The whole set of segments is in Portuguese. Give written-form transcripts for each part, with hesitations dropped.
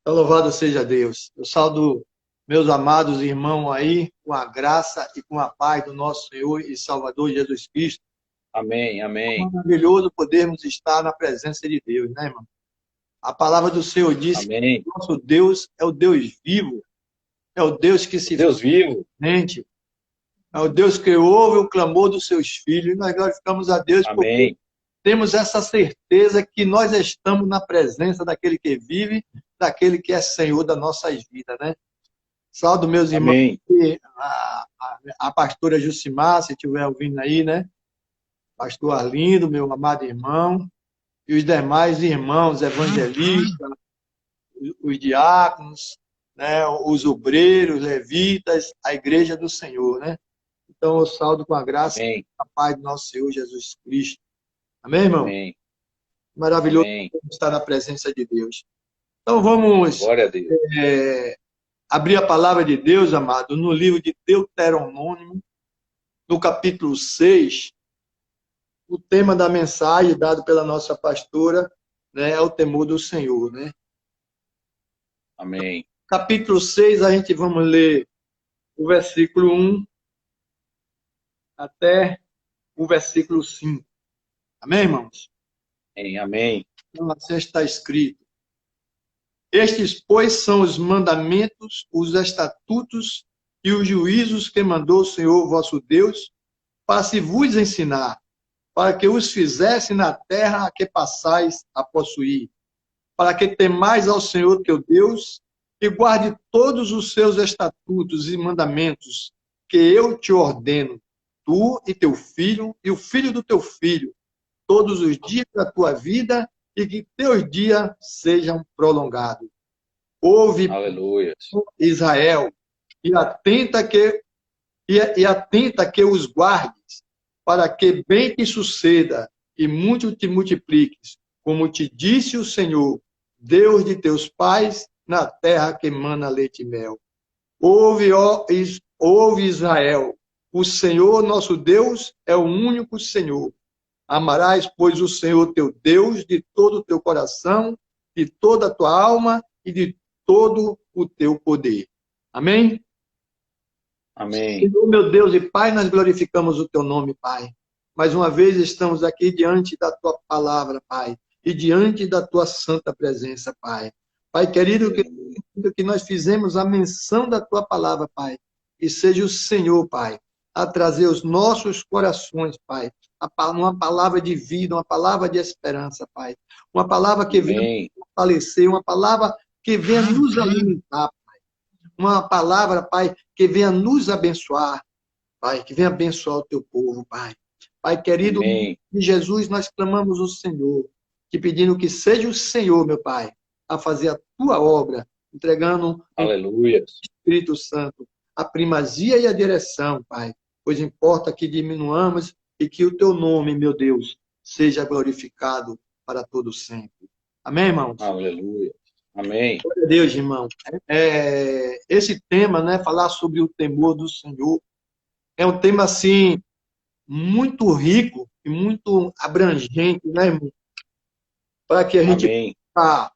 Então, louvado seja Deus. Eu saúdo meus amados irmãos aí, com a graça e com a paz do nosso Senhor e Salvador Jesus Cristo. Amém, É amém, maravilhoso podermos estar na presença de Deus, né, irmão? A palavra do Senhor diz que amém. nosso Deus é o Deus vivo, é o Deus que O se faz Deus vivo. presente, é o Deus que ouve o clamor dos seus filhos. E nós glorificamos a Deus porque Amém, temos essa certeza que nós estamos na presença daquele que vive, daquele que é Senhor das nossas vidas, né? Salve meus irmãos, amém. a pastora Jucimar, se estiver ouvindo aí, né? Pastor Arlindo, meu amado irmão, e os demais irmãos evangelistas, os diáconos, né? Os obreiros, levitas, a igreja do Senhor, né? Então eu saldo com a graça e Amém, a paz do nosso Senhor Jesus Cristo. Amém, irmão? amém, Maravilhoso amém. estar na presença de Deus. Então vamos Glória a Deus. abrir a palavra de Deus, amado, no livro de Deuteronômio, no capítulo 6. O tema da mensagem dado pela nossa pastora, né, é o temor do Senhor, né? Amém, Capítulo 6, a gente vamos ler o versículo 1 até o versículo 5. Amém, irmãos? amém, amém. Então, assim está escrito: Estes, pois, são os mandamentos, os estatutos e os juízos que mandou o Senhor vosso Deus para se vos ensinar, para que os fizesse na terra a que passais a possuir, para que temais ao Senhor teu Deus e guarde todos os seus estatutos e mandamentos que eu te ordeno, tu e teu filho e o filho do teu filho, todos os dias da tua vida, e que teus dias sejam prolongados. Ouve, Aleluia. Israel, e atenta que os guardes, para que bem te suceda e muito te multipliques, como te disse o Senhor, Deus de teus pais, na terra que emana leite e mel. Ouve Israel, o Senhor nosso Deus é o único Senhor. Amarás, pois, o Senhor teu Deus de todo o teu coração, de toda a tua alma e de todo o teu poder. Amém? Amém, Senhor, meu Deus e Pai, nós glorificamos o teu nome, Pai. Mais uma vez estamos aqui diante da tua palavra, Pai, e diante da tua santa presença, Pai. Pai querido, que nós fizemos a menção da tua palavra, Pai, e seja o Senhor, Pai, a trazer os nossos corações, Pai, uma palavra de vida, uma palavra de esperança, Pai, uma palavra que venha amém, nos fortalecer, uma palavra que venha nos alimentar, uma palavra, Pai, que venha nos abençoar, Pai, que venha abençoar o teu povo, Pai. Pai querido, amém. em Jesus nós clamamos o Senhor, te pedindo que seja o Senhor, meu Pai, a fazer a tua obra, entregando em Aleluia. Espírito Santo a primazia e a direção, Pai, pois importa que diminuamos e que o teu nome, meu Deus, seja glorificado para todo sempre. Amém, irmãos? Aleluia. Amém, Glória a Deus, irmão. Esse tema, né, falar sobre o temor do Senhor, é um tema assim muito rico e muito abrangente, né, irmão? Para que a gente amém, possa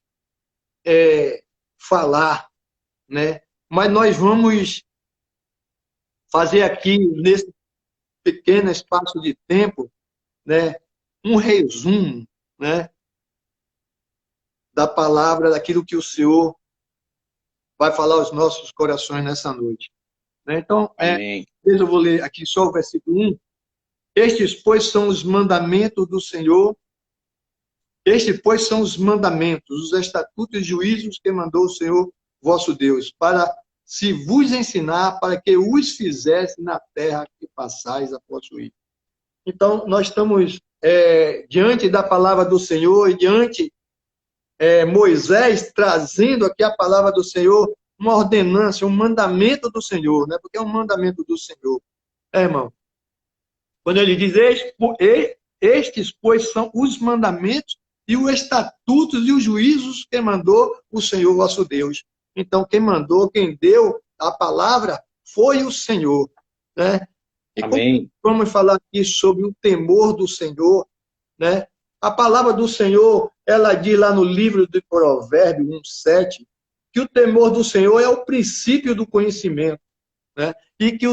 falar, né? Mas nós vamos fazer aqui nesse pequeno espaço de tempo, né, um resumo, né, da palavra, daquilo que o Senhor vai falar aos nossos corações nessa noite, né? Então, amém, eu vou ler aqui só o versículo 1. Estes, pois, são os mandamentos do Senhor. Estes, pois, são os mandamentos, os estatutos e juízos que mandou o Senhor vosso Deus, para se vos ensinar, para que os fizesse na terra que passais a possuir. Então, nós estamos diante da palavra do Senhor e diante Moisés trazendo aqui a palavra do Senhor, uma ordenança, um mandamento do Senhor, né? Porque é um mandamento do Senhor. Irmão? Quando ele diz, estes, pois, são os mandamentos e os estatutos e os juízos que mandou o Senhor vosso Deus. Então, quem mandou, quem deu a palavra foi o Senhor, né? E como amém, vamos falar aqui sobre o temor do Senhor, né? A palavra do Senhor, ela diz lá no livro de Provérbios 1:7, que o temor do Senhor é o princípio do conhecimento, né? E que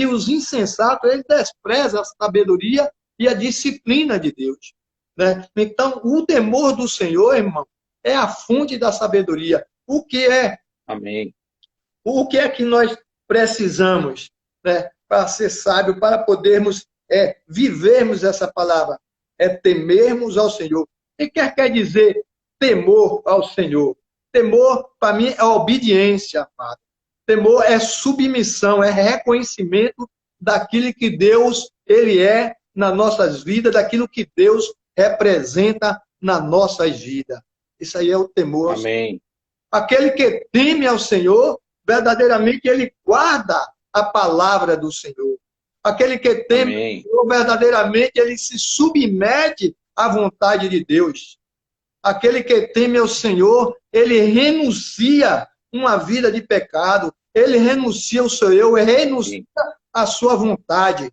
os insensatos, eles desprezam a sabedoria e a disciplina de Deus, né? Então, o temor do Senhor, irmão, é a fonte da sabedoria. O que é? Amém. O que é que nós precisamos, né, para ser sábio, para podermos vivermos essa palavra? É temermos ao Senhor. O que quer dizer temor ao Senhor? Temor, para mim, é obediência, amado. Temor é submissão, é reconhecimento daquilo que Deus ele é nas nossas vidas, daquilo que Deus representa nas nossas vidas. Isso aí é o temor. Amém. Aquele que teme ao Senhor, verdadeiramente ele guarda a palavra do Senhor. Aquele que teme ao Senhor, verdadeiramente ele se submete à vontade de Deus. Aquele que teme ao Senhor, ele renuncia uma vida de pecado, ele renuncia ao seu eu, ele renuncia à sua vontade,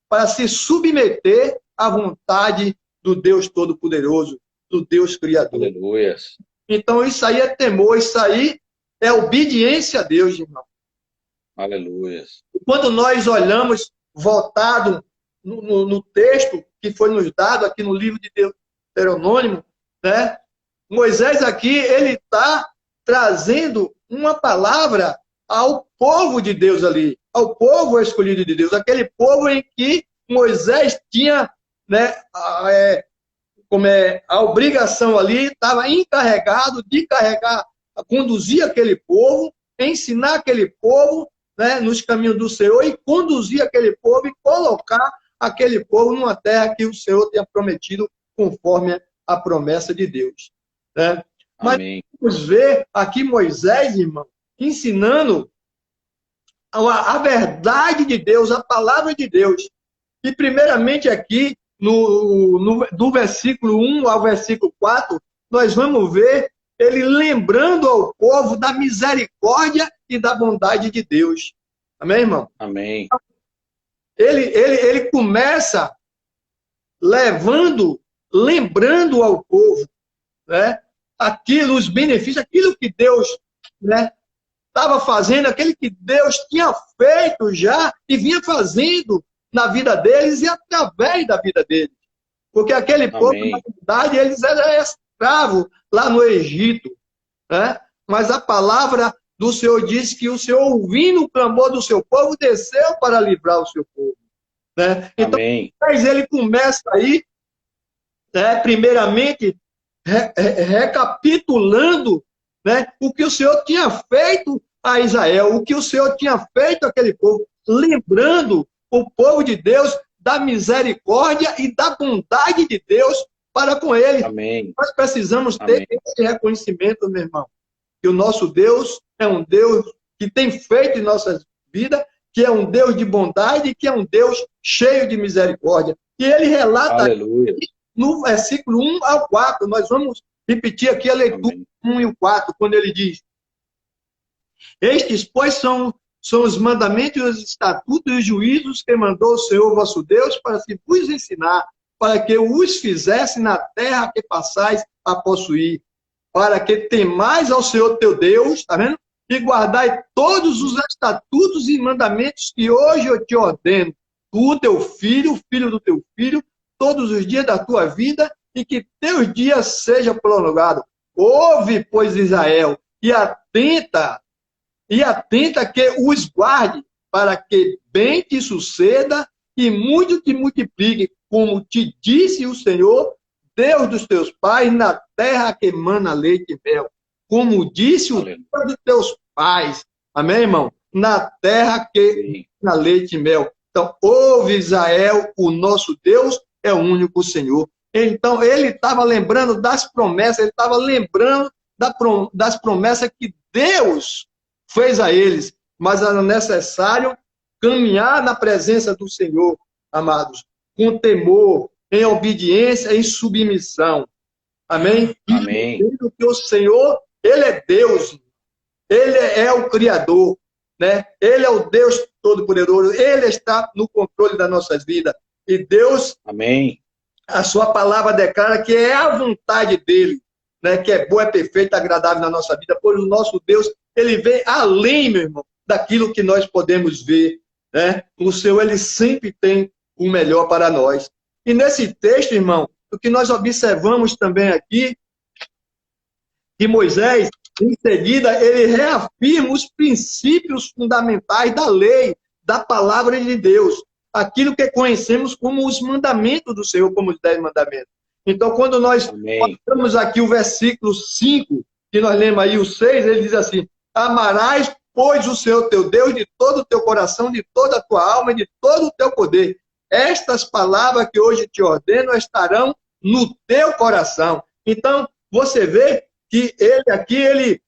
para se submeter à vontade do Deus Todo-Poderoso, do Deus Criador. Aleluia. Então, isso aí é temor, isso aí é obediência a Deus, irmão. Aleluia. Quando nós olhamos voltado no texto que foi nos dado aqui no livro de Deuteronômio, né? Moisés aqui, ele está trazendo uma palavra ao povo de Deus ali, ao povo escolhido de Deus, aquele povo em que Moisés tinha, né, a obrigação ali, estava encarregado de conduzir aquele povo, ensinar aquele povo, né, nos caminhos do Senhor e conduzir aquele povo e colocar aquele povo numa terra que o Senhor tinha prometido conforme a promessa de Deus. Né? Mas vamos ver aqui Moisés, irmão, ensinando a verdade de Deus, a palavra de Deus. E primeiramente aqui, do versículo 1 ao versículo 4, nós vamos ver ele lembrando ao povo da misericórdia e da bondade de Deus. Amém, irmão? Amém. Ele começa lembrando ao povo, né, aquilo, os benefícios, aquilo que Deus, né, estava fazendo, aquele que Deus tinha feito já e vinha fazendo na vida deles e através da vida deles. Porque aquele povo, na verdade, eles eram escravos lá no Egito, né? Mas a palavra do Senhor diz que o Senhor, ouvindo o clamor do seu povo, desceu para livrar o seu povo. Né? Então, ele começa aí, né, primeiramente, recapitulando, né, o que o Senhor tinha feito a Israel, o que o Senhor tinha feito àquele povo, lembrando o povo de Deus da misericórdia e da bondade de Deus para com ele. Amém. Nós precisamos ter esse reconhecimento, meu irmão, que o nosso Deus é um Deus que tem feito em nossas vidas, que é um Deus de bondade, que é um Deus cheio de misericórdia. E ele relata no versículo 1 ao 4, nós vamos repetir aqui a leitura 1 e o 4, quando ele diz: estes, pois, são os mandamentos, os estatutos e os juízos que mandou o Senhor vosso Deus para se vos ensinar, para que os fizesse na terra que passais a possuir, para que temais ao Senhor teu Deus, tá vendo? E guardai todos os estatutos e mandamentos que hoje eu te ordeno, tu, teu filho, o filho do teu filho, todos os dias da tua vida, e que teus dias sejam prolongados. Ouve, pois, Israel, e atenta que os guarde, para que bem te suceda e muito te multiplique, como te disse o Senhor, Deus dos teus pais, na terra que emana leite e mel. Como disse o Deus dos teus pais. Amém, irmão? Na terra que emana leite e mel. Então, ouve, Israel, o nosso Deus é o único Senhor. Então, ele estava lembrando das promessas, ele estava lembrando das promessas que Deus fez a eles, mas era necessário caminhar na presença do Senhor, amados, com temor, em obediência e submissão. Amém? Amém. Porque o Senhor, ele é Deus, ele é o Criador, né? Ele é o Deus Todo-Poderoso, ele está no controle das nossas vidas. E Deus, amém, a sua palavra declara que é a vontade dele, né, que é boa, é perfeita, agradável na nossa vida, pois o nosso Deus, ele vê além, meu irmão, daquilo que nós podemos ver, né? O Senhor, ele sempre tem o melhor para nós. E nesse texto, irmão, o que nós observamos também aqui, que Moisés, em seguida, ele reafirma os princípios fundamentais da lei, da palavra de Deus, aquilo que conhecemos como os mandamentos do Senhor, como os 10 mandamentos. Então, quando nós olhamos aqui o versículo 5, que nós lemos aí o 6, ele diz assim: amarás, pois, o Senhor teu Deus de todo o teu coração, de toda a tua alma, de todo o teu poder. Estas palavras que hoje te ordeno estarão no teu coração. Então, você vê que ele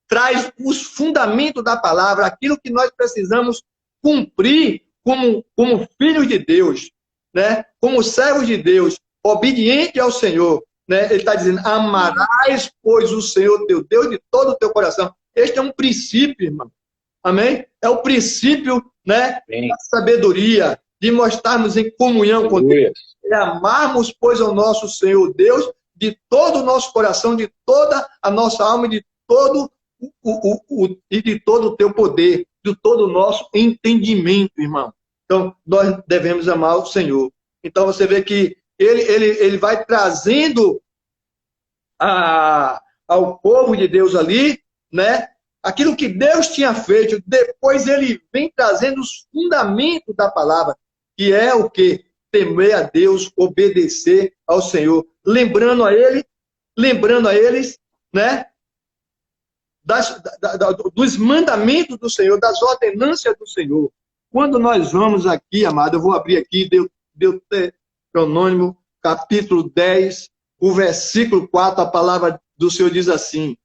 traz os fundamentos da palavra, aquilo que nós precisamos cumprir como filhos de Deus, né? Como servos de Deus, obediente ao Senhor, né? Ele está dizendo: amarás, pois, o Senhor teu Deus de todo o teu coração. Este é um princípio, irmão. Amém? É o princípio, né, da sabedoria, de mostrarmos em comunhão com Deus. É amarmos, pois, ao nosso Senhor Deus de todo o nosso coração, de toda a nossa alma, de todo e de todo o teu poder, de todo o nosso entendimento, irmão. Então, nós devemos amar o Senhor. Então, você vê que ele vai trazendo ao povo de Deus ali, né, aquilo que Deus tinha feito. Depois ele vem trazendo os fundamentos da palavra, que é o quê? Temer a Deus, obedecer ao Senhor. Lembrando a eles, né, dos mandamentos do Senhor, das ordenâncias do Senhor. Quando nós vamos aqui, amado, eu vou abrir aqui, Deuteronômio, capítulo 10, o versículo 4, a palavra do Senhor diz assim: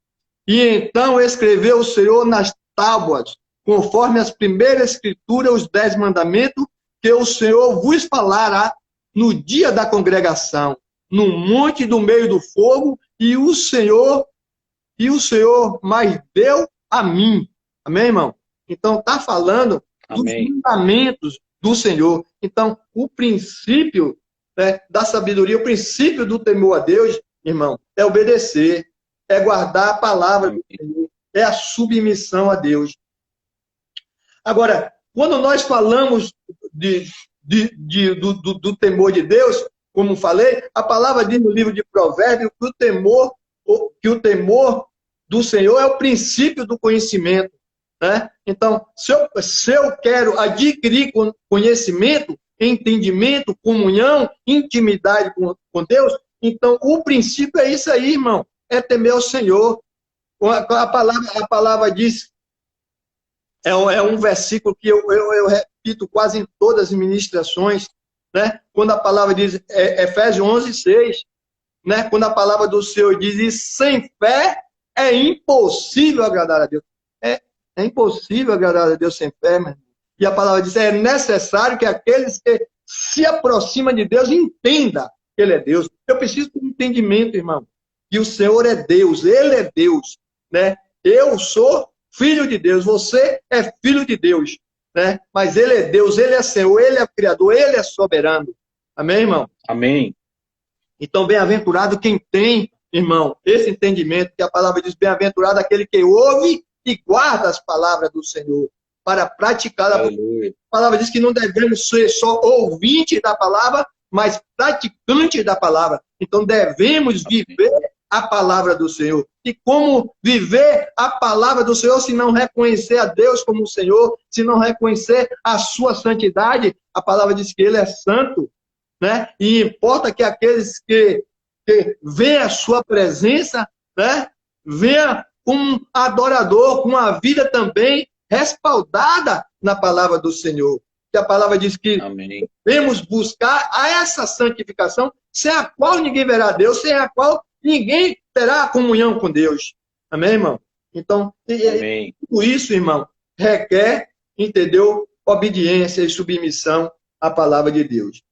e então escreveu o Senhor nas tábuas, conforme as primeiras escrituras, os 10 mandamentos, que o Senhor vos falará no dia da congregação, no monte do meio do fogo, e o Senhor mais deu a mim. Amém, irmão? Então, está falando dos fundamentos do Senhor. Então, o princípio, né, da sabedoria, o princípio do temor a Deus, irmão, é obedecer, é guardar a palavra do Senhor, é a submissão a Deus. Agora, quando nós falamos do temor de Deus, como falei, a palavra diz no livro de Provérbios que o temor do Senhor é o princípio do conhecimento, né? Então, se eu quero adquirir conhecimento, entendimento, comunhão, intimidade com Deus, então o princípio é isso aí, irmão, é temer ao Senhor. A palavra diz, é um versículo que eu repito quase em todas as ministrações, né? Quando a palavra diz, Efésios 11:6, né? Quando a palavra do Senhor diz: e sem fé é impossível agradar a Deus. É impossível agradar a Deus sem fé, meu irmão. E a palavra diz: é necessário que aqueles que se aproximam de Deus entendam que Ele é Deus. Eu preciso de um entendimento, irmão. Que o Senhor é Deus, Ele é Deus, né? Eu sou filho de Deus, você é filho de Deus, né? Mas Ele é Deus, Ele é Senhor, Ele é Criador, Ele é soberano. Amém, irmão? Amém. Então, bem-aventurado quem tem, irmão, esse entendimento, que a palavra diz: bem-aventurado aquele que ouve e guarda as palavras do Senhor, para praticar a palavra. Diz que não devemos ser só ouvintes da palavra, mas praticantes da palavra. Então, devemos viver a palavra do Senhor. E como viver a palavra do Senhor se não reconhecer a Deus como o Senhor, se não reconhecer a sua santidade? A palavra diz que Ele é santo, né? E importa que aqueles que veem a sua presença, né, venha um adorador, com a vida também respaldada na palavra do Senhor. Que a palavra diz que devemos buscar a essa santificação, sem a qual ninguém verá Deus, sem a qual ninguém terá comunhão com Deus. Amém, irmão? Então, tudo isso, irmão, requer, entendeu? Obediência e submissão à palavra de Deus.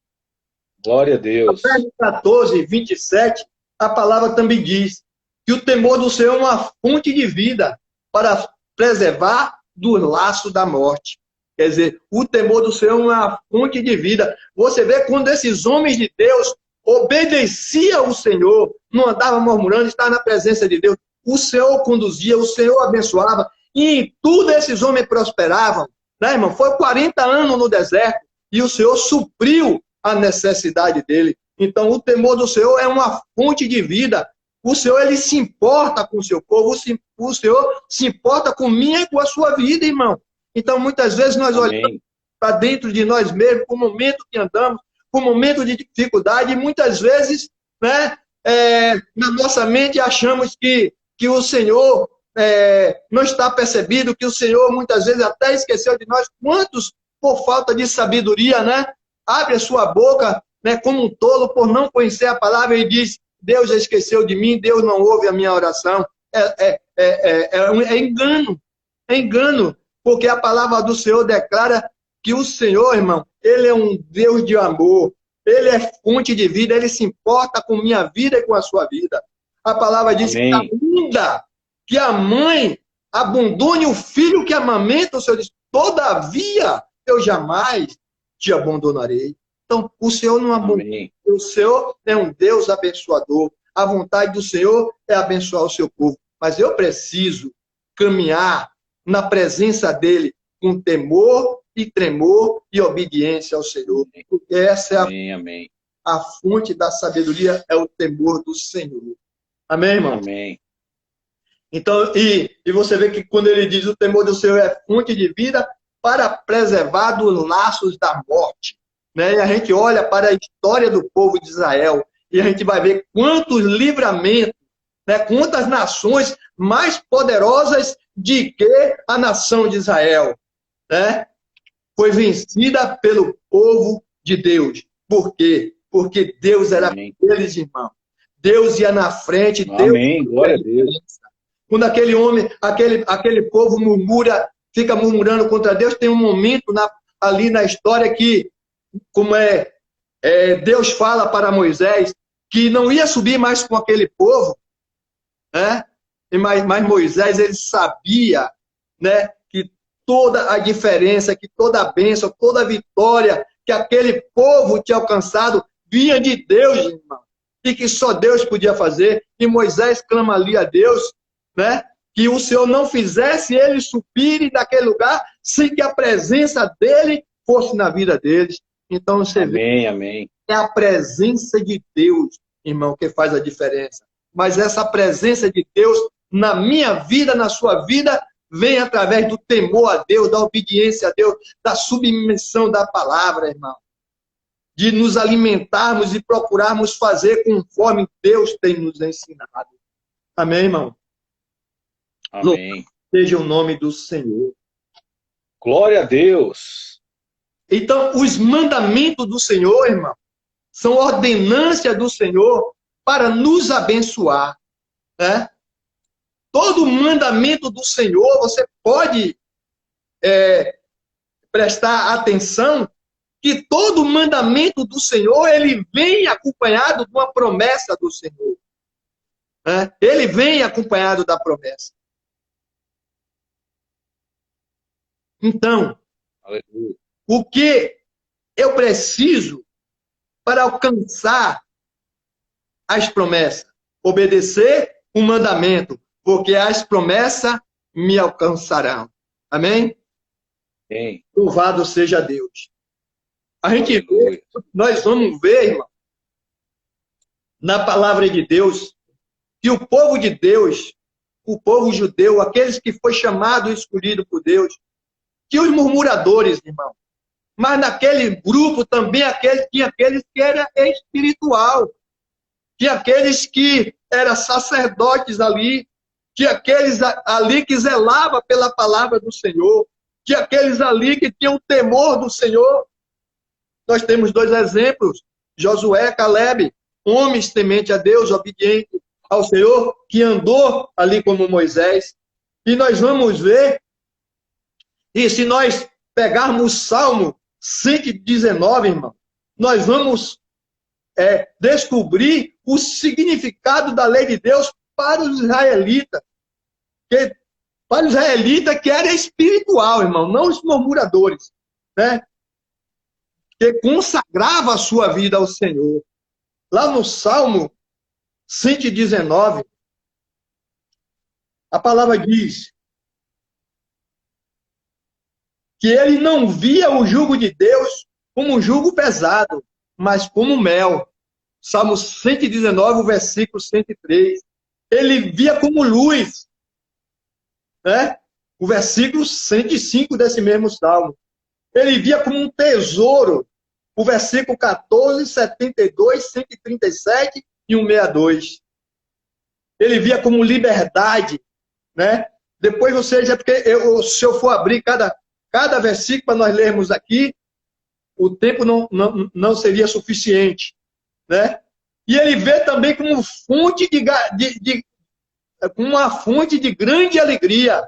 Glória a Deus. No verso 14, 27, a palavra também diz que o temor do Senhor é uma fonte de vida para preservar do laço da morte. Quer dizer, o temor do Senhor é uma fonte de vida. Você vê quando esses homens de Deus obedecia ao Senhor, não andava murmurando, estava na presença de Deus. O Senhor conduzia, o Senhor abençoava, e em tudo esses homens prosperavam. Né, irmão? Foi 40 anos no deserto, e o Senhor supriu a necessidade dele. Então, o temor do Senhor é uma fonte de vida. O Senhor, ele se importa com o seu povo, o Senhor se importa com minha e com a sua vida, irmão. Então, muitas vezes nós olhamos para dentro de nós mesmos, para o momento que andamos, para o momento de dificuldade, e muitas vezes, né, na nossa mente achamos que o Senhor não está percebido, que o Senhor muitas vezes até esqueceu de nós. Quantos, por falta de sabedoria, né, abre a sua boca, né, como um tolo, por não conhecer a palavra, e diz: Deus já esqueceu de mim, Deus não ouve a minha oração. É engano, é engano, porque a palavra do Senhor declara que o Senhor, irmão, ele é um Deus de amor, ele é fonte de vida, ele se importa com minha vida e com a sua vida. A palavra diz que ainda que a mãe abandone o filho que amamenta, o Senhor diz: todavia eu jamais te abandonarei. Então, o Senhor não abandona. O Senhor é um Deus abençoador. A vontade do Senhor é abençoar o seu povo. Mas eu preciso caminhar na presença dele com temor e tremor e obediência ao Senhor. Porque essa é a fonte da sabedoria, é o temor do Senhor. Amém, irmão? Amém. Então, e você vê que quando ele diz: o temor do Senhor é fonte de vida para preservar dos laços da morte. Né? E a gente olha para a história do povo de Israel e a gente vai ver quantos livramentos, né? Quantas nações mais poderosas de que a nação de Israel, né? Foi vencida pelo povo de Deus. Por quê? Porque Deus era com eles, irmão. Deus ia na frente. Amém. Glória a Deus. Quando aquele homem, aquele povo murmura, fica murmurando contra Deus, tem um momento ali na história que, como Deus fala para Moisés que não ia subir mais com aquele povo, né? Mas Moisés, ele sabia, né, que toda a diferença, que toda a bênção, toda a vitória que aquele povo tinha alcançado vinha de Deus, irmão, e que só Deus podia fazer. E Moisés clama ali a Deus, né, que o Senhor não fizesse eles subirem daquele lugar sem que a presença dele fosse na vida deles. Então você vê, é a presença de Deus, irmão, que faz a diferença. Mas essa presença de Deus na minha vida, na sua vida, vem através do temor a Deus, da obediência a Deus, da submissão da palavra, irmão. De nos alimentarmos e procurarmos fazer conforme Deus tem nos ensinado. Amém, irmão? Amém. Seja o nome do Senhor. Glória a Deus. Então, os mandamentos do Senhor, irmão, são ordenâncias do Senhor para nos abençoar, né? Todo mandamento do Senhor, você pode prestar atenção que todo mandamento do Senhor, ele vem acompanhado de uma promessa do Senhor. Né? Ele vem acompanhado da promessa. Então, aleluia, o que eu preciso para alcançar as promessas? Obedecer o mandamento, porque as promessas me alcançarão. Amém? Amém. Louvado seja Deus. A gente vê, nós vamos ver, irmão, na palavra de Deus, que o povo de Deus, o povo judeu, aqueles que foi chamado e escolhido por Deus, que os murmuradores, irmão, mas naquele grupo também tinha aqueles que eram espiritual, tinha aqueles que eram sacerdotes ali, tinha aqueles ali que zelavam pela palavra do Senhor, tinha aqueles ali que tinham o temor do Senhor. Nós temos dois exemplos, Josué e Calebe, homens tementes a Deus, obedientes ao Senhor, que andou ali como Moisés. E nós vamos ver, e se nós pegarmos o Salmo 119, irmão, nós vamos descobrir o significado da lei de Deus para os israelitas. Para os israelitas que era espiritual, irmão, não os murmuradores, né? Que consagrava a sua vida ao Senhor. Lá no Salmo 119, a palavra diz que ele não via o jugo de Deus como um jugo pesado, mas como mel. Salmo 119, o versículo 103. Ele via como luz, né? O versículo 105 desse mesmo salmo. Ele via como um tesouro, o versículo 14, 72, 137 e 162. Ele via como liberdade, né? Depois você, porque se eu for abrir cada versículo para nós lermos aqui, o tempo não seria suficiente, né? E ele vê também como fonte uma fonte de grande alegria,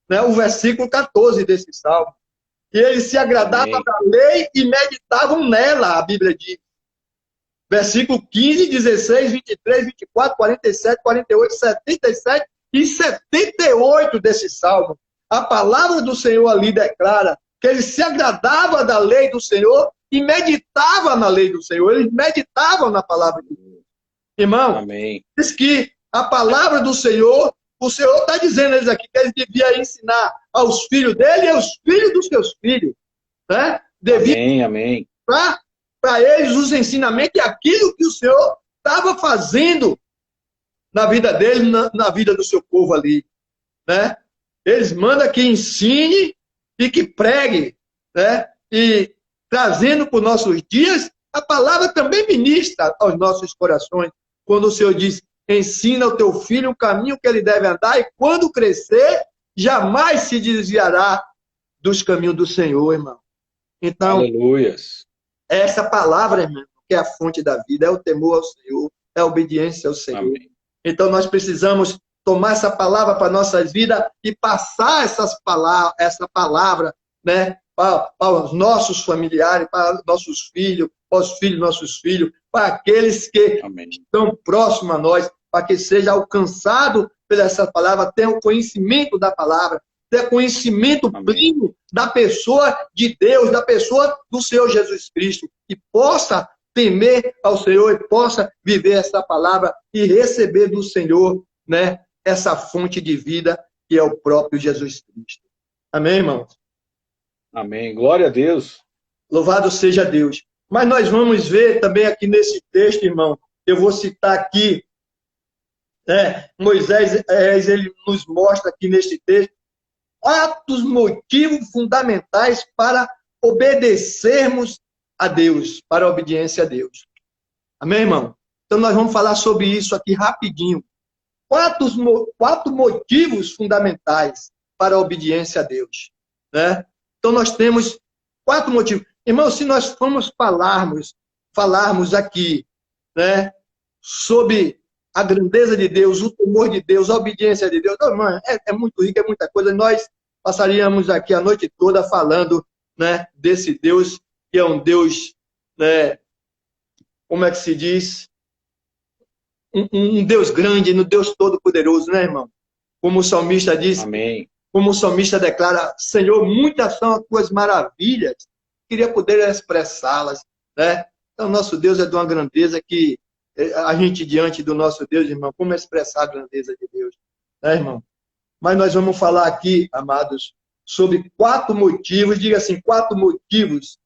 né? O versículo 14 desse salmo. E ele se agradava da lei e meditavam nela, a Bíblia diz. Versículo 15, 16, 23, 24, 47, 48, 77 e 78 desse salmo. A palavra do Senhor ali declara que ele se agradava da lei do Senhor e meditava na lei do Senhor. Eles meditavam na palavra de Deus. Irmão, Amém. diz que a palavra do Senhor, o Senhor está dizendo eles aqui que ele devia ensinar aos filhos dele e aos filhos dos seus filhos, né? Devia Amém. para eles os ensinamentos e aquilo que o Senhor estava fazendo na vida dele, na vida do seu povo ali, né? Eles mandam que ensine e que pregue, né? E trazendo para os nossos dias, a palavra também ministra aos nossos corações. Quando o Senhor diz, ensina ao teu filho o caminho que ele deve andar e quando crescer, jamais se desviará dos caminhos do Senhor, irmão. Então, Aleluias. essa palavra, irmão, que é a fonte da vida, é o temor ao Senhor, é a obediência ao Senhor. Amém. Então, nós precisamos tomar essa palavra para nossas vidas e passar essa palavra, né, para os nossos familiares, para nossos filhos, para os filhos dos nossos filhos, para aqueles que Amém. estão próximos a nós, para que seja alcançado por essa palavra, tenha o conhecimento da palavra, tenha conhecimento pleno da pessoa de Deus, da pessoa do Senhor Jesus Cristo, e possa temer ao Senhor e possa viver essa palavra e receber do Senhor, né, essa fonte de vida que é o próprio Jesus Cristo. Amém, irmãos? Amém. Glória a Deus. Louvado seja Deus. Mas nós vamos ver também aqui nesse texto, irmão, eu vou citar aqui, né, Moisés, ele nos mostra aqui nesse texto, 4 motivos fundamentais para obedecermos a Deus, para a obediência a Deus. Amém, irmão? Então nós vamos falar sobre isso aqui rapidinho. 4 motivos fundamentais para a obediência a Deus, né? Então nós temos 4 motivos. Irmão, se nós formos falarmos aqui, né, sobre a grandeza de Deus, o temor de Deus, a obediência de Deus, não, irmão, é muito rico, é muita coisa. Nós passaríamos aqui a noite toda falando, né, desse Deus, que é um Deus, né, como é que se diz? Um Deus grande, um Deus todo-poderoso, né, irmão? Como o salmista diz, Amém. como o salmista declara, Senhor, muitas são as tuas maravilhas, queria poder expressá-las, né? Então, nosso Deus é de uma grandeza que a gente, diante do nosso Deus, irmão, como expressar a grandeza de Deus, né, irmão? Mas nós vamos falar aqui, amados, sobre 4 motivos, diga assim, 4 motivos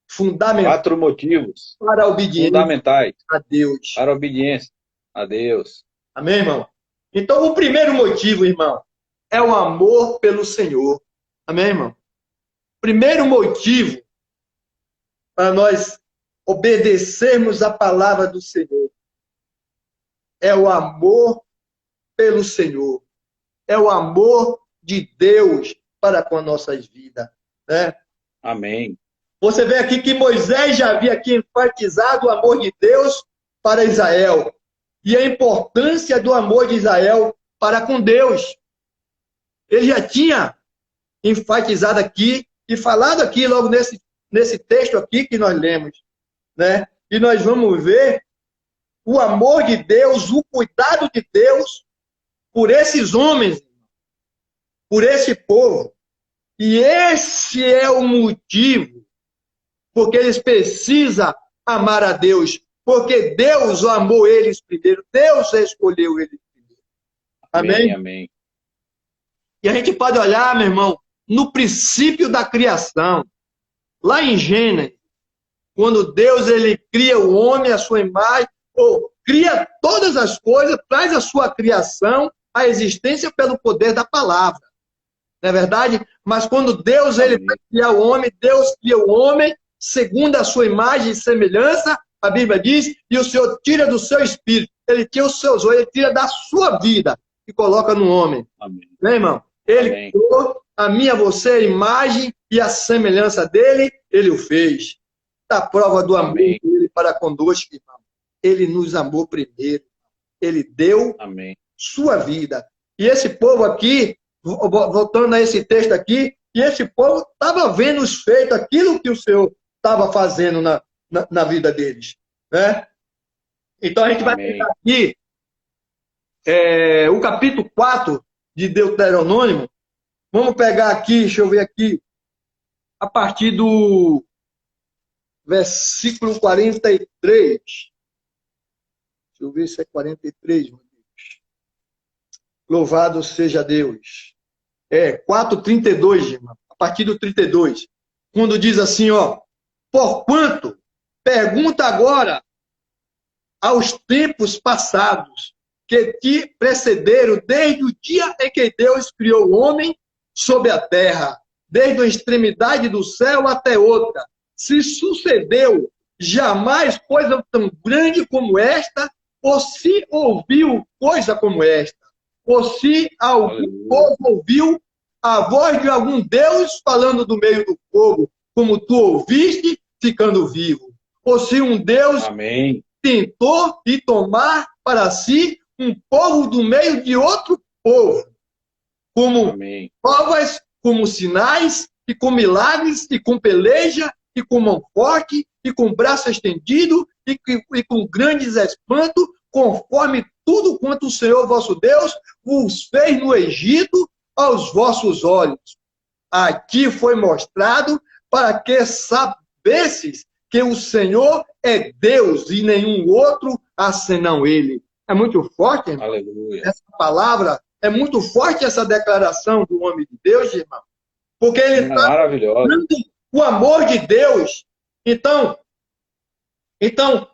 fundamentais 4 motivos para a obediência fundamentais a Deus. para a obediência a Deus. Amém, irmão? Então, o primeiro motivo, irmão, é o amor pelo Senhor. Amém, irmão? Primeiro motivo para nós obedecermos a palavra do Senhor é o amor pelo Senhor. É o amor de Deus para com as nossas vidas, né? Amém. Você vê aqui que Moisés já havia aqui enfatizado o amor de Deus para Israel e a importância do amor de Israel para com Deus. Ele já tinha enfatizado aqui e falado aqui logo nesse texto aqui que nós lemos, né? E nós vamos ver o amor de Deus, o cuidado de Deus por esses homens, por esse povo. E esse é o motivo porque eles precisam amar a Deus porque Deus amou eles primeiro, Deus escolheu eles primeiro. Amém? Amém. E a gente pode olhar, meu irmão, no princípio da criação, lá em Gênesis, quando Deus ele cria o homem à sua imagem, ou cria todas as coisas, traz a sua criação à existência pelo poder da palavra. Não é verdade? Mas quando Deus ele vai criar o homem, Deus cria o homem segundo a sua imagem e semelhança, a Bíblia diz, e o Senhor tira do seu espírito, ele tira os seus olhos, ele tira da sua vida e coloca no homem. Amém. Né, irmão? Ele criou a minha, você, a imagem e a semelhança dele, ele o fez. Da prova do amor dele para conosco, irmão. Ele nos amou primeiro. Ele deu sua vida. E esse povo aqui, voltando a esse texto aqui, e esse povo estava vendo os feitos, aquilo que o Senhor estava fazendo na vida deles. Né? Então a gente vai pegar aqui o capítulo 4 de Deuteronômio. Vamos pegar aqui, deixa eu ver aqui, a partir do versículo 43. Deixa eu ver se é 43, meu Deus. Louvado seja Deus. 4:32, irmão. A partir do 32. Quando diz assim, ó. Porquanto, pergunta agora aos tempos passados, que te precederam desde o dia em que Deus criou o homem sobre a terra, desde a extremidade do céu até outra. Se sucedeu jamais coisa tão grande como esta, ou se ouviu coisa como esta, ou se algum povo ouviu a voz de algum Deus falando do meio do fogo, como tu ouviste, ficando vivo. Ou se um Deus tentou de tomar para si um povo do meio de outro povo, como provas, como sinais, e com milagres, e com peleja, e com mão forte, e com braço estendido, e com grandes espantos, conforme tudo quanto o Senhor vosso Deus vos fez no Egito aos vossos olhos. Aqui foi mostrado para que sabesses que o Senhor é Deus e nenhum outro senão Ele. É muito forte, irmão. Aleluia. Essa palavra, é muito forte essa declaração do homem de Deus, irmão. Porque ele está maravilhoso. O amor de Deus. Então,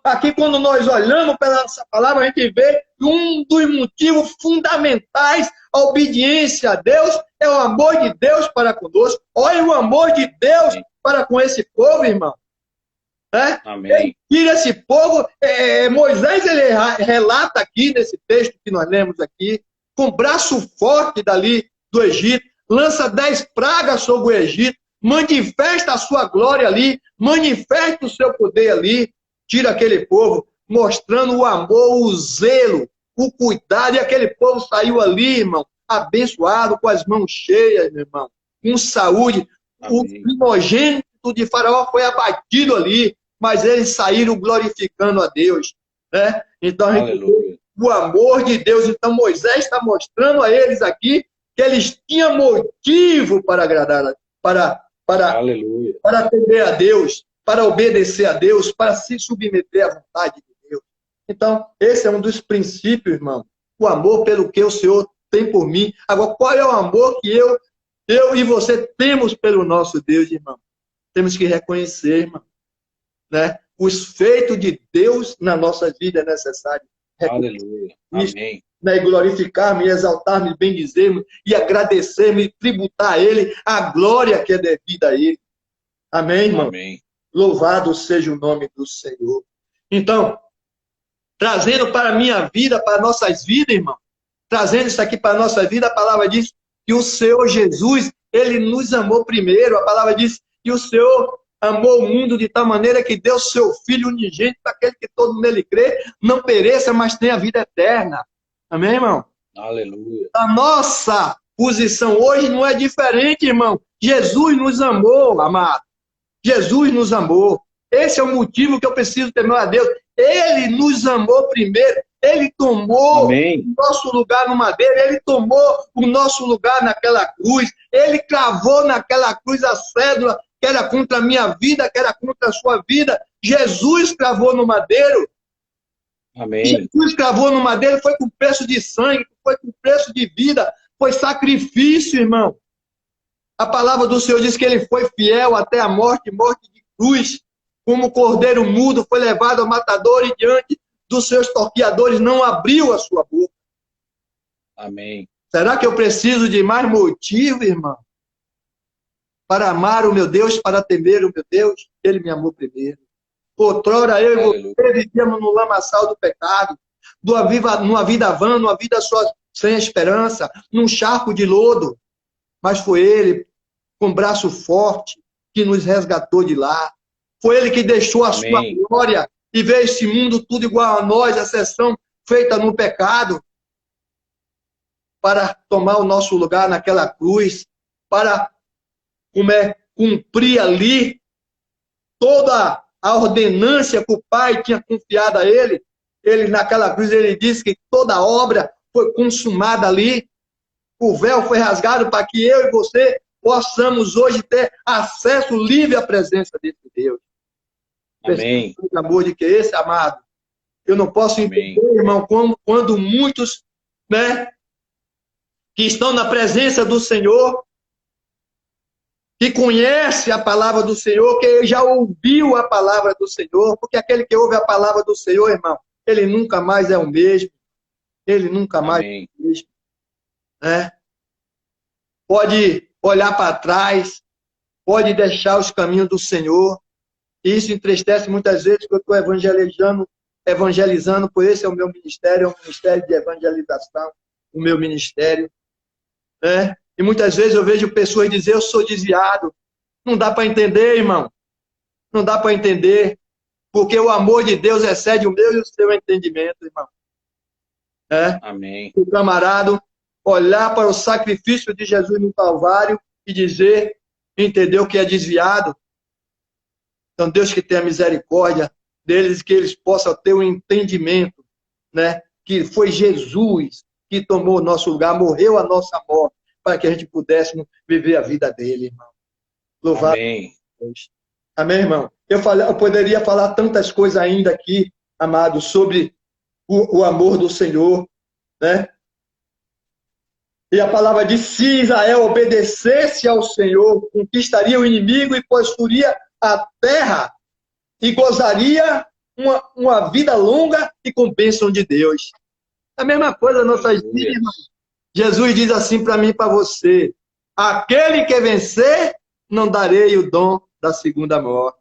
aqui quando nós olhamos para essa palavra, a gente vê que um dos motivos fundamentais à obediência a Deus é o amor de Deus para conosco. Olha o amor de Deus para com esse povo, irmão. Amém. Ele tira esse povo. Moisés ele relata aqui nesse texto que nós lemos aqui, com braço forte dali do Egito, lança 10 pragas sobre o Egito, manifesta a sua glória ali, manifesta o seu poder ali, tira aquele povo, mostrando o amor, o zelo, o cuidado, e aquele povo saiu ali, irmão, abençoado, com as mãos cheias, meu irmão, com saúde. Amém. O primogênito de Faraó foi abatido ali, mas eles saíram glorificando a Deus. Né? Então, a gente vê o amor de Deus. Então, Moisés está mostrando a eles aqui que eles tinham motivo para agradar, para atender a Deus, para obedecer a Deus, para se submeter à vontade de Deus. Então, esse é um dos princípios, irmão. O amor pelo que o Senhor tem por mim. Agora, qual é o amor que eu e você temos pelo nosso Deus, irmão? Temos que reconhecer, irmão, né? Os feitos de Deus na nossa vida é necessário. Aleluia. Amém. Né? E glorificar-me, exaltar-me, bendizer-me e agradecer-me e tributar a Ele a glória que é devida a Ele. Amém, irmão? Amém. Louvado seja o nome do Senhor. Então, trazendo para a minha vida, para nossas vidas, irmão, trazendo isso aqui para a nossa vida, a palavra diz que o Senhor Jesus, Ele nos amou primeiro. A palavra diz que o Senhor amou o mundo de tal maneira que deu seu Filho unigênito para aquele que todo nele crê, não pereça, mas tenha vida eterna. Amém, irmão? Aleluia. A nossa posição hoje não é diferente, irmão. Jesus nos amou, amado. Jesus nos amou. Esse é o motivo que eu preciso temer a Deus. Ele nos amou primeiro. Ele tomou o nosso lugar no madeiro. Ele tomou o nosso lugar naquela cruz. Ele cravou naquela cruz a cédula que era contra a minha vida, que era contra a sua vida. Jesus cravou no madeiro. Amém. Jesus cravou no madeiro, foi com preço de sangue, foi com preço de vida, foi sacrifício, irmão. A palavra do Senhor diz que ele foi fiel até a morte, morte de cruz. Como cordeiro mudo foi levado ao matador e diante dos seus torqueadores não abriu a sua boca. Amém. Será que eu preciso de mais motivo, irmão? Para amar o meu Deus, para temer o meu Deus? Ele me amou primeiro. Outrora eu e você vivíamos no lamaçal do pecado, numa vida vã, numa vida só sem esperança, num charco de lodo. Mas foi ele, com braço forte, que nos resgatou de lá. Foi ele que deixou a sua glória e veio esse mundo tudo igual a nós, a sessão feita no pecado, para tomar o nosso lugar naquela cruz, para cumprir ali toda a ordenância que o Pai tinha confiado a ele. Ele, naquela cruz, ele disse que toda a obra foi consumada ali. O véu foi rasgado para que eu e você possamos hoje ter acesso livre à presença desse Deus. Amém. O amor de que esse, amado, eu não posso entender, irmão, quando muitos, né, que estão na presença do Senhor, que conhece a palavra do Senhor, que já ouviu a palavra do Senhor, porque aquele que ouve a palavra do Senhor, irmão, ele nunca mais é o mesmo. Ele nunca mais é o mesmo. Né? Pode olhar para trás, pode deixar os caminhos do Senhor. Isso entristece muitas vezes, porque eu estou evangelizando, por esse é o meu ministério, é um ministério de evangelização, o meu ministério. Né? E muitas vezes eu vejo pessoas dizer, eu sou desviado. Não dá para entender, irmão. Não dá para entender. Porque o amor de Deus excede o meu e o seu entendimento, irmão. Amém. O camarada olhar para o sacrifício de Jesus no Calvário e dizer, entendeu que é desviado. Então, Deus que tenha misericórdia deles, que eles possam ter um entendimento, né? Que foi Jesus que tomou o nosso lugar, morreu a nossa morte, para que a gente pudesse viver a vida dele, irmão. Louvado. Amém. Deus. Amém, irmão? Eu poderia falar tantas coisas ainda aqui, amado, sobre o amor do Senhor, né? E a palavra diz, se Israel obedecesse ao Senhor, conquistaria o inimigo e possuiria a terra e gozaria uma vida longa e com bênção de Deus. A mesma coisa nas nossas vidas, irmão. Jesus diz assim para mim e para você, aquele que vencer, não darei o dom da segunda morte.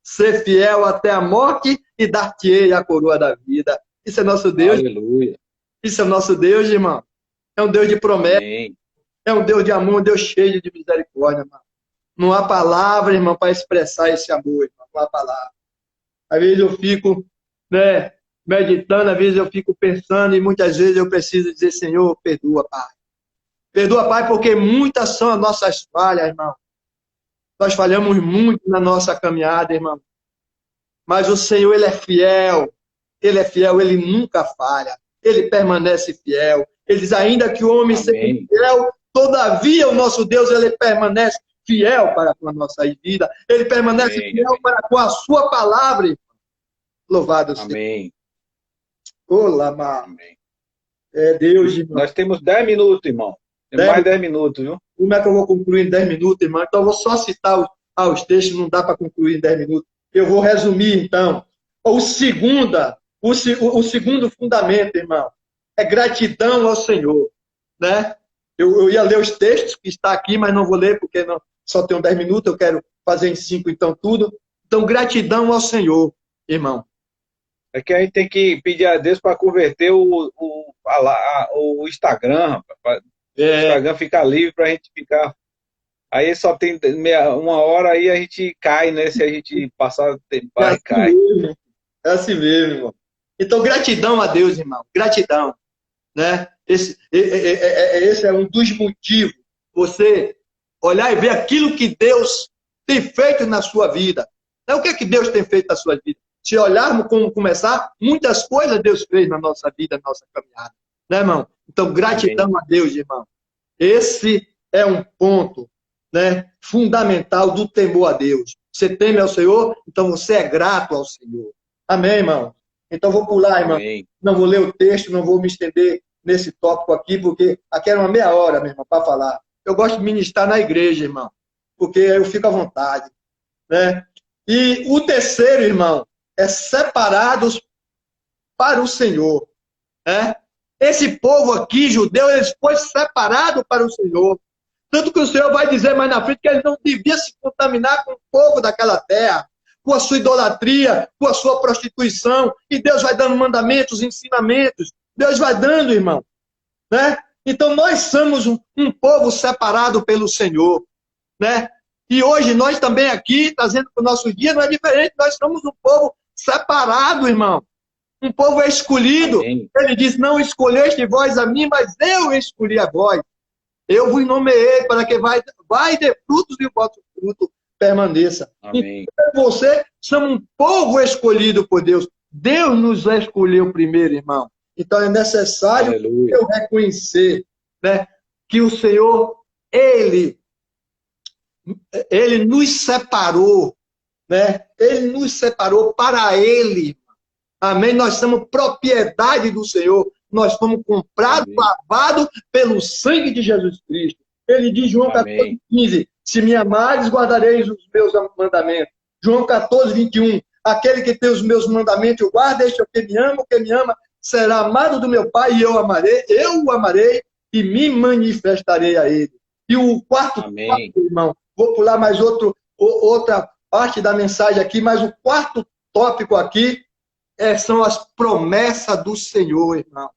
Ser fiel até a morte e dar-te-ei a coroa da vida. Isso é nosso Deus. Aleluia. Isso é nosso Deus, irmão. É um Deus de promessa. Amém. É um Deus de amor, um Deus cheio de misericórdia, irmão. Não há palavra, irmão, para expressar esse amor, irmão. Não há palavra. Às vezes eu fico, né, meditando, às vezes eu fico pensando e muitas vezes eu preciso dizer, Senhor, perdoa, Pai. Perdoa, Pai, porque muitas são as nossas falhas, irmão. Nós falhamos muito na nossa caminhada, irmão. Mas o Senhor, Ele é fiel. Ele é fiel, Ele nunca falha. Ele permanece fiel. Ele diz, ainda que o homem seja fiel, todavia o nosso Deus, Ele permanece fiel para com a nossa vida. Ele permanece fiel para com a sua palavra, irmão. Louvado seja. Amém. Olá, amém. É Deus, irmão. Nós temos 10 minutos, irmão. Tem mais 10 minutos, viu? Como é que eu vou concluir em 10 minutos, irmão? Então eu vou só citar os textos, não dá para concluir em 10 minutos. Eu vou resumir, então. O segundo fundamento, irmão, é gratidão ao Senhor. Né? Eu ia ler os textos que está aqui, mas não vou ler, porque só tenho 10 minutos, eu quero fazer em 5, então, tudo. Então, gratidão ao Senhor, irmão. É que a gente tem que pedir a Deus para converter o Instagram, rapaz. O Instagram ficar livre para a gente ficar. Aí só tem uma hora, aí a gente cai, né? Se a gente passar o tempo, cai. É assim mesmo, irmão. Então, gratidão a Deus, irmão. Gratidão. Né? Esse é um dos motivos. Você olhar e ver aquilo que Deus tem feito na sua vida. O que é que Deus tem feito na sua vida? Se olharmos como começar, muitas coisas Deus fez na nossa vida, na nossa caminhada. Né, irmão? Então, gratidão a Deus, irmão. Esse é um ponto, né, fundamental do temor a Deus. Você teme ao Senhor, então você é grato ao Senhor. Amém, irmão? Então, vou pular, irmão. Amém. Não vou ler o texto, não vou me estender nesse tópico aqui, porque aqui era uma meia hora, meu irmão, para falar. Eu gosto de ministrar na igreja, irmão, porque eu fico à vontade, né? E o terceiro, irmão, é separados para o Senhor, né? Esse povo aqui, judeu, eles foi separado para o Senhor. Tanto que o Senhor vai dizer mais na frente que ele não devia se contaminar com o povo daquela terra, com a sua idolatria, com a sua prostituição. E Deus vai dando mandamentos, ensinamentos. Deus vai dando, irmão, né? Então nós somos um povo separado pelo Senhor, né? E hoje nós também aqui, trazendo para o nosso dia, não é diferente. Nós somos um povo separado, irmão. Um povo escolhido. Amém. Ele diz, não escolheste vós a mim, mas eu escolhi a vós. Eu vos nomeei para que vai ter frutos e o vosso fruto permaneça. Amém. Então, você somos um povo escolhido por Deus. Deus nos escolheu primeiro, irmão. Então é necessário Aleluia. eu reconhecer, né, que o Senhor, Ele nos separou, né? Ele nos separou para Ele. Amém? Nós somos propriedade do Senhor. Nós fomos comprados, lavados pelo sangue de Jesus Cristo. Ele diz, João 14, 15, se me amares, guardareis os meus mandamentos. João 14, 21, aquele que tem os meus mandamentos, eu guardo, este é o que me ama será amado do meu Pai, e eu o amarei e me manifestarei a ele. E o quarto tópico, irmão, vou pular mais outra parte da mensagem aqui, mas o quarto tópico aqui são as promessas do Senhor, irmão.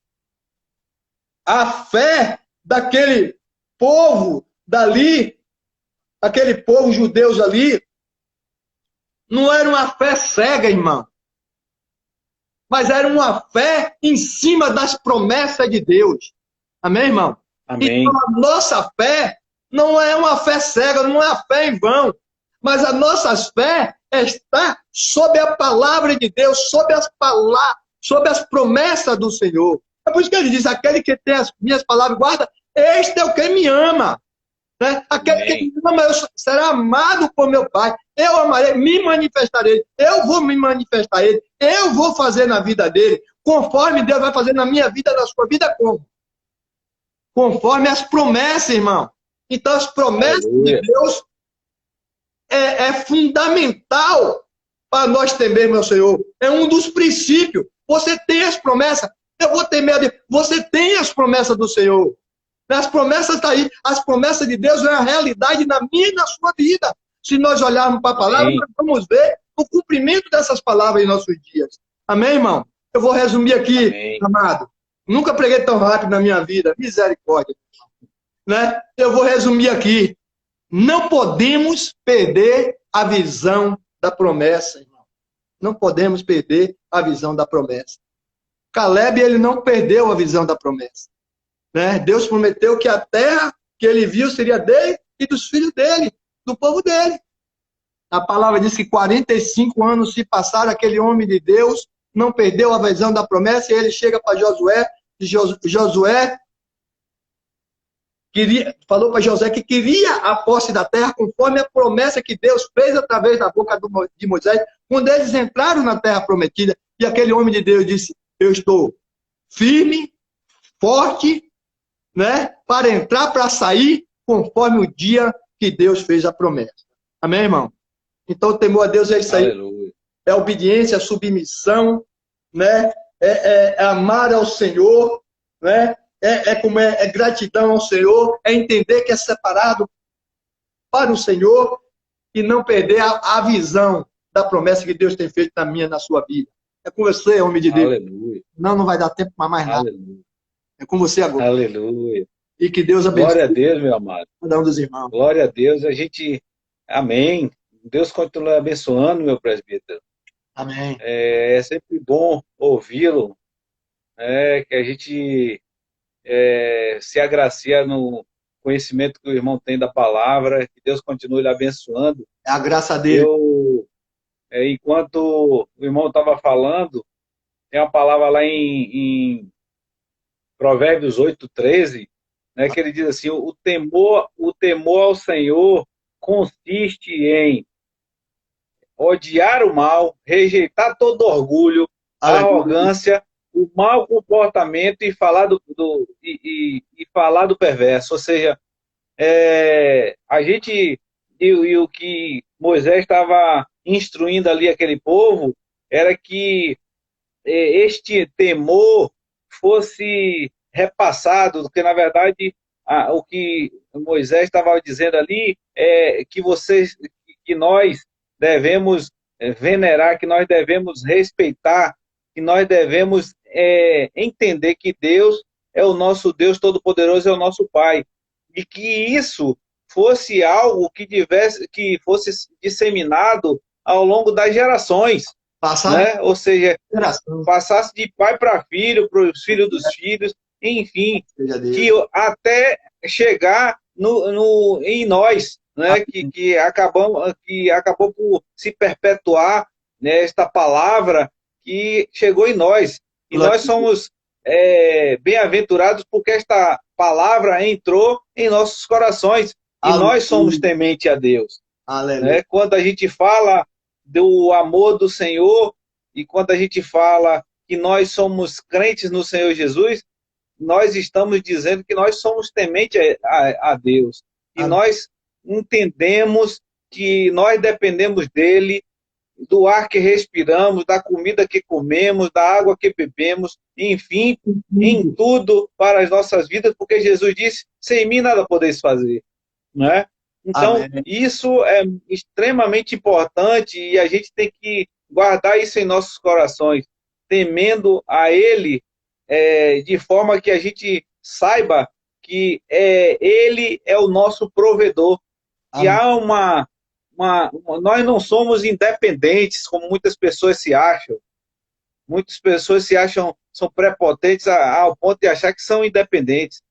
A fé daquele povo dali, aquele povo judeus ali, não era uma fé cega, irmão. Mas era uma fé em cima das promessas de Deus. Amém, irmão? Amém. Então a nossa fé não é uma fé cega, não é uma fé em vão. Mas a nossa fé está sob a palavra de Deus, sob as promessas do Senhor. É por isso que ele diz, aquele que tem as minhas palavras guarda, este é o que me ama. Né? Aquele que me ama será amado por meu Pai. Eu amarei, me manifestarei. Eu vou me manifestar a ele. Eu vou fazer na vida dele. Conforme Deus vai fazer na minha vida, na sua vida, como? Conforme as promessas, irmão. Então, as promessas de Deus é fundamental para nós temermos ao Senhor. É um dos princípios. Você tem as promessas. Eu vou temer a Deus. Você tem as promessas do Senhor. As promessas estão aí. As promessas de Deus é a realidade na minha e na sua vida. Se nós olharmos para a palavra, nós vamos ver o cumprimento dessas palavras em nossos dias. Amém, irmão? Eu vou resumir aqui, amado. Nunca preguei tão rápido na minha vida. Misericórdia. Né? Eu vou resumir aqui. Não podemos perder a visão da promessa, irmão. Não podemos perder a visão da promessa. Caleb, ele não perdeu a visão da promessa. Né? Deus prometeu que a terra que ele viu seria dele e dos filhos dele, do povo dele. A palavra diz que 45 anos se passaram, aquele homem de Deus não perdeu a visão da promessa, e ele chega para Josué, e Josué falou para Josué que queria a posse da terra conforme a promessa que Deus fez através da boca de Moisés, quando eles entraram na terra prometida, e aquele homem de Deus disse, eu estou firme, forte, né, para entrar, para sair, conforme o dia que Deus fez a promessa. Amém, irmão? Então, o temor a Deus é isso aí. Aleluia. É obediência, submissão, né? É amar ao Senhor, né? É gratidão ao Senhor, é entender que é separado para o Senhor e não perder a visão da promessa que Deus tem feito na minha e na sua vida. É com você, homem de Deus. Aleluia. Não vai dar tempo para mais nada. Aleluia. É com você agora. Aleluia. E que Deus abençoe. Glória a Deus, meu amado. Cada um dos irmãos. Glória a Deus. A gente... Amém. Deus continue abençoando, meu presbítero. Amém. É sempre bom ouvi-lo, que a gente se agracia no conhecimento que o irmão tem da palavra, que Deus continue lhe abençoando. É a graça dele. Enquanto o irmão estava falando, tem uma palavra lá em Provérbios 8:13, né, que ele diz assim, o temor ao Senhor consiste em odiar o mal, rejeitar todo orgulho a Aleluia. arrogância, o mau comportamento e falar e falar do perverso. Ou seja, a gente e o que Moisés estava instruindo ali aquele povo era que este temor fosse repassado, porque na verdade o que Moisés estava dizendo ali é que nós devemos venerar, que nós devemos respeitar, que nós devemos entender que Deus é o nosso Deus Todo-Poderoso, é o nosso Pai, e que isso fosse algo que fosse disseminado ao longo das gerações, Passar de né? Ou seja, geração. passasse de pai para filho, para os filhos dos filhos, enfim, Seja que Deus. até chegar em nós, né? Amém. Que acabou por se perpetuar, né, esta palavra que chegou em nós. E Glória nós a Deus. somos bem-aventurados porque esta palavra entrou em nossos corações e nós somos Aleluia. temente a Deus, Aleluia. né? Quando a gente fala do amor do Senhor e quando a gente fala que nós somos crentes no Senhor Jesus, nós estamos dizendo que nós somos temente a Deus. E Amém. nós entendemos que nós dependemos dele, do ar que respiramos, da comida que comemos, da água que bebemos, enfim, em tudo para as nossas vidas, porque Jesus disse: sem mim nada podeis fazer, né? Então, Amém. isso é extremamente importante e a gente tem que guardar isso em nossos corações, temendo a Ele, de forma que a gente saiba que Ele é o nosso provedor. E Amém. nós não somos independentes, como muitas pessoas se acham. Muitas pessoas se acham, são prepotentes ao ponto de achar que são independentes.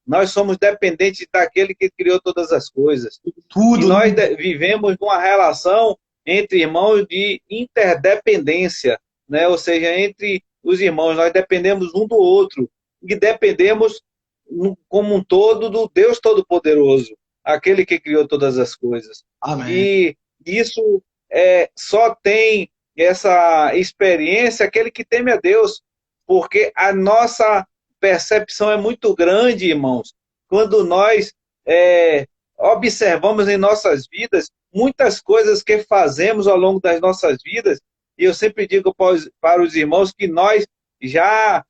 Nós somos dependentes daquele que criou todas as coisas. E Tudo, nós né? vivemos numa relação entre irmãos de interdependência, né? Ou seja, entre os irmãos, nós dependemos um do outro e dependemos como um todo do Deus Todo-Poderoso, aquele que criou todas as coisas. Amém. E isso só tem essa experiência aquele que teme a Deus, porque a nossa percepção é muito grande, irmãos, quando nós observamos em nossas vidas muitas coisas que fazemos ao longo das nossas vidas, e eu sempre digo para os irmãos que nós já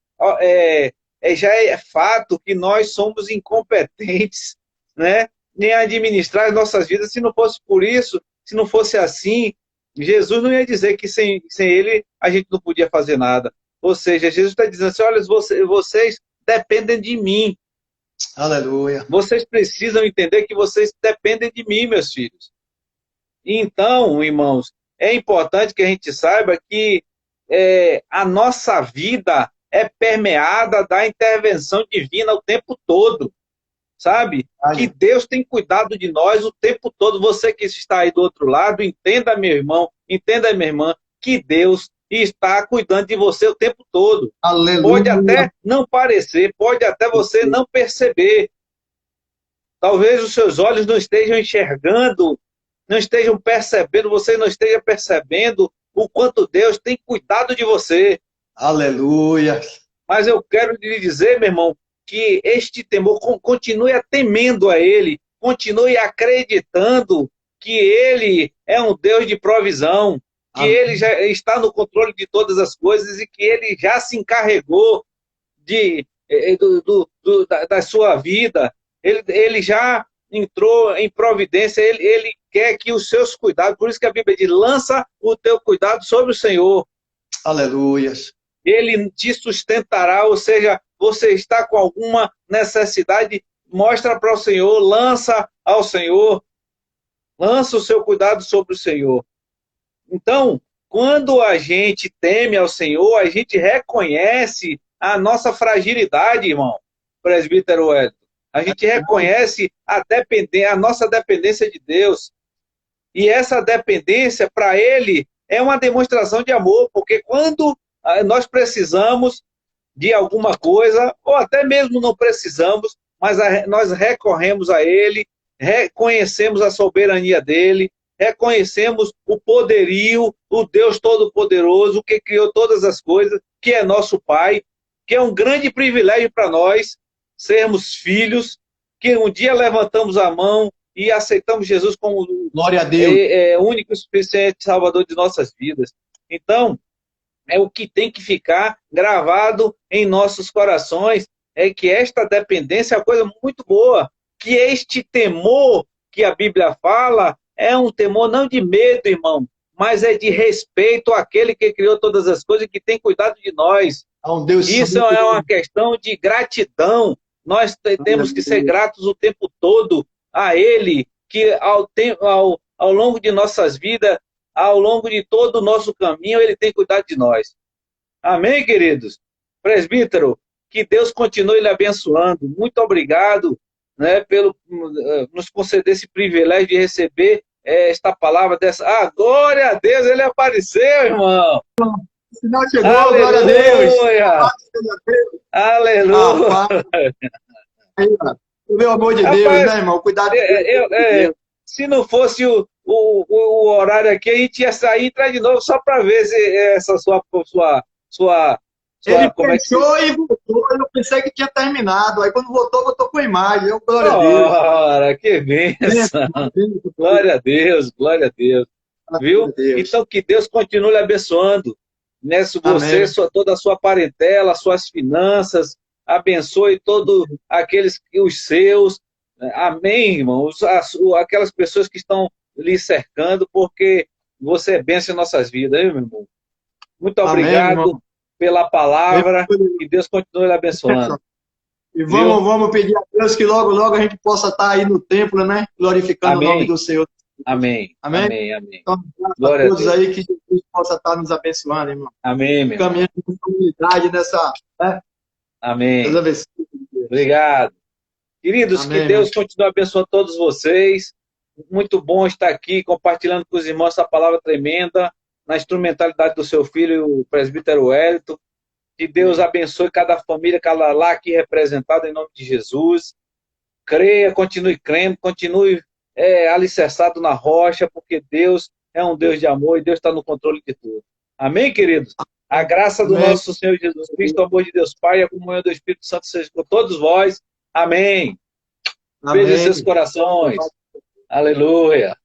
já é fato que nós somos incompetentes, né, em administrar as nossas vidas. Se não fosse por isso, se não fosse assim, Jesus não ia dizer que sem ele a gente não podia fazer nada. Ou seja, Jesus está dizendo assim: olha, vocês dependem de mim. Aleluia. Vocês precisam entender que vocês dependem de mim, meus filhos. Então, irmãos, é importante que a gente saiba que a nossa vida é permeada da intervenção divina o tempo todo, sabe? Que Olha, Deus tem cuidado de nós o tempo todo. Você que está aí do outro lado, entenda, meu irmão, entenda, minha irmã, que Deus está cuidando de você o tempo todo. Pode aleluia. até não parecer, pode até você não perceber. Talvez os seus olhos não estejam enxergando, não estejam percebendo, você não esteja percebendo o quanto Deus tem cuidado de você. Aleluia. Mas eu quero lhe dizer, meu irmão, que este temor continue temendo a Ele, continue acreditando que Ele é um Deus de provisão, que Amém. Ele já está no controle de todas as coisas e que Ele já se encarregou da sua vida. Ele já entrou em providência, ele quer que os seus cuidados, por isso que a Bíblia diz: lança o teu cuidado sobre o Senhor. Aleluia. Ele te sustentará, ou seja, você está com alguma necessidade, mostra para o Senhor, lança ao Senhor, lança o seu cuidado sobre o Senhor. Então, quando a gente teme ao Senhor, a gente reconhece a nossa fragilidade, irmão, presbítero Wellington. A gente reconhece a nossa dependência de Deus. E essa dependência, para Ele, é uma demonstração de amor, porque quando nós precisamos de alguma coisa, ou até mesmo não precisamos, mas nós recorremos a Ele, reconhecemos a soberania dEle, reconhecemos o poderio, o Deus Todo-Poderoso, que criou todas as coisas, que é nosso Pai, que é um grande privilégio para nós sermos filhos, que um dia levantamos a mão e aceitamos Jesus como Glória a Deus. Único e suficiente Salvador de nossas vidas. Então, é o que tem que ficar gravado em nossos corações, é que esta dependência é uma coisa muito boa, que este temor que a Bíblia fala é um temor não de medo, irmão, mas é de respeito àquele que criou todas as coisas e que tem cuidado de nós. Isso é uma questão de gratidão. Nós temos que ser gratos o tempo todo a Ele, que ao longo de nossas vidas, ao longo de todo o nosso caminho, Ele tem cuidado de nós. Amém, queridos? Presbítero, que Deus continue lhe abençoando. Muito obrigado, né, pelo nos conceder esse privilégio de receber esta palavra dessa. Ah, glória a Deus, ele apareceu, irmão. O sinal chegou, glória a Deus. Aleluia. O meu amor de Deus, né, irmão? Cuidado. Se não fosse o horário aqui, a gente ia sair e entrar de novo só para ver essa sua ele fechou e voltou, eu pensei que tinha terminado. Aí quando voltou com a imagem. Glória a Deus. Ora, que bênção. Glória a Deus, glória a Deus. Viu? Então que Deus continue lhe abençoando. Nessa você, toda a sua parentela, suas finanças, abençoe todos aqueles, os seus. Amém, irmão? Aquelas pessoas que estão lhe cercando, porque você é bênção em nossas vidas, hein, meu irmão? Muito obrigado pela palavra, que Deus continue lhe abençoando. E vamos pedir a Deus que logo, logo a gente possa estar aí no templo, né? Glorificando o nome do Senhor. Amém. Amém? Amém, amém. Então, glória a todos aí, que Jesus possa estar nos abençoando, irmão. Amém, meu. Caminhando com comunidade nessa... Né? Amém. Obrigado. Queridos, amém, que Deus continue abençoando todos vocês. Muito bom estar aqui compartilhando com os irmãos essa palavra tremenda, na instrumentalidade do seu filho, o presbítero Wellington. Que Deus abençoe cada família, cada lar aqui representada em nome de Jesus. Creia, continue crendo, continue alicerçado na rocha, porque Deus é um Deus de amor e Deus está no controle de tudo. Amém, queridos? A graça do nosso Senhor Jesus Cristo, o amor de Deus Pai e a comunhão do Espírito Santo seja com todos vós. Amém. Beijo em seus corações. Aleluia.